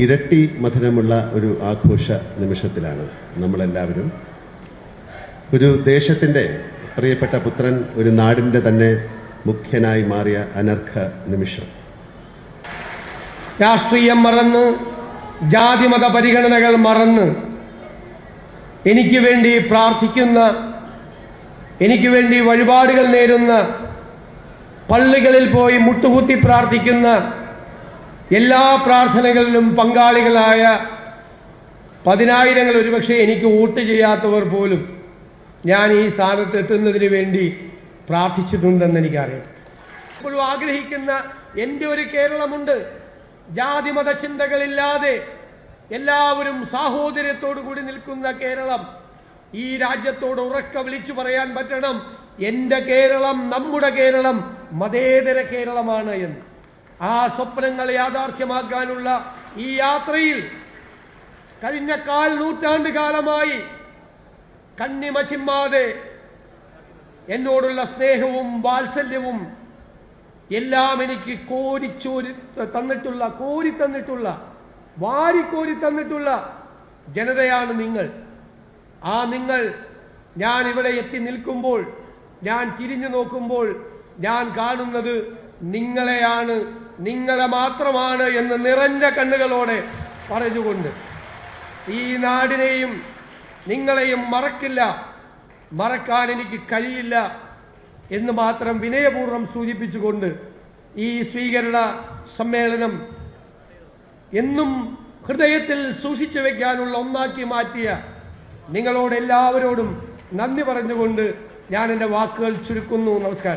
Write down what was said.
ഇരട്ടി മധുരമുള്ള ഒരു ആഘോഷ നിമിഷത്തിലാണ് നമ്മളെല്ലാവരും. ഒരു ദേശത്തിൻ്റെ പ്രിയപ്പെട്ട പുത്രൻ ഒരു നാടിൻ്റെ തന്നെ മുഖ്യനായി മാറിയ അനർഘ നിമിഷം. രാഷ്ട്രീയം മറന്ന്, ജാതിമത പരിഗണനകൾ മറന്ന് എനിക്ക് വേണ്ടി പ്രാർത്ഥിക്കുന്ന, എനിക്ക് വേണ്ടി വഴിപാടുകൾ നേരുന്ന, പള്ളികളിൽ പോയി മുട്ടുകുത്തി പ്രാർത്ഥിക്കുന്ന, എല്ലാ പ്രാർത്ഥനകളിലും പങ്കാളികളായ പതിനായിരങ്ങൾ, ഒരുപക്ഷെ എനിക്ക് വോട്ട് ചെയ്യാത്തവർ പോലും ഞാൻ ഈ സ്ഥാനത്ത് എത്തുന്നതിന് വേണ്ടി പ്രാർത്ഥിച്ചിട്ടുണ്ടെന്ന് എനിക്കറിയാം. ഇപ്പോഴും ആഗ്രഹിക്കുന്ന എൻ്റെ ഒരു കേരളമുണ്ട്. ജാതിമത ചിന്തകളില്ലാതെ എല്ലാവരും സാഹോദര്യത്തോടു കൂടി നിൽക്കുന്ന കേരളം. ഈ രാജ്യത്തോട് ഉറക്ക വിളിച്ചു പറയാൻ പറ്റണം, എൻ്റെ കേരളം, നമ്മുടെ കേരളം മതേതര കേരളമാണ് എന്ന്. ആ സ്വപ്നങ്ങൾ യാഥാർത്ഥ്യമാക്കാനുള്ള ഈ യാത്രയിൽ കഴിഞ്ഞ 1/4 നൂറ്റാണ്ട് കാലമായി കണ്ണിമ ചിമ്മാതെ എന്നോടുള്ള സ്നേഹവും വാത്സല്യവും എല്ലാം എനിക്ക് കോരി തന്നിട്ടുള്ള വാരിക്കോരി തന്നിട്ടുള്ള ജനതയാണ് നിങ്ങൾ. ആ നിങ്ങൾ, ഞാൻ ഇവിടെ എത്തി നിൽക്കുമ്പോൾ, ഞാൻ തിരിഞ്ഞു നോക്കുമ്പോൾ ഞാൻ കാണുന്നത് നിങ്ങളെയാണ്, നിങ്ങളെ മാത്രമാണ് എന്ന് നിറഞ്ഞ കണ്ണുകളോടെ പറഞ്ഞുകൊണ്ട് ഈ നാടിനെയും നിങ്ങളെയും മറക്കില്ല, മറക്കാൻ എനിക്ക് കഴിയില്ല എന്ന് മാത്രം വിനയപൂർവ്വം സൂചിപ്പിച്ചുകൊണ്ട് ഈ സ്വീകരണ സമ്മേളനം എന്നും ഹൃദയത്തിൽ സൂക്ഷിച്ചു വയ്ക്കാനുള്ള ഒന്നാക്കി മാറ്റിയ നിങ്ങളോട് എല്ലാവരോടും നന്ദി പറഞ്ഞുകൊണ്ട് ഞാൻ എൻ്റെ വാക്കുകൾ ചുരുക്കുന്നു. നമസ്കാരം.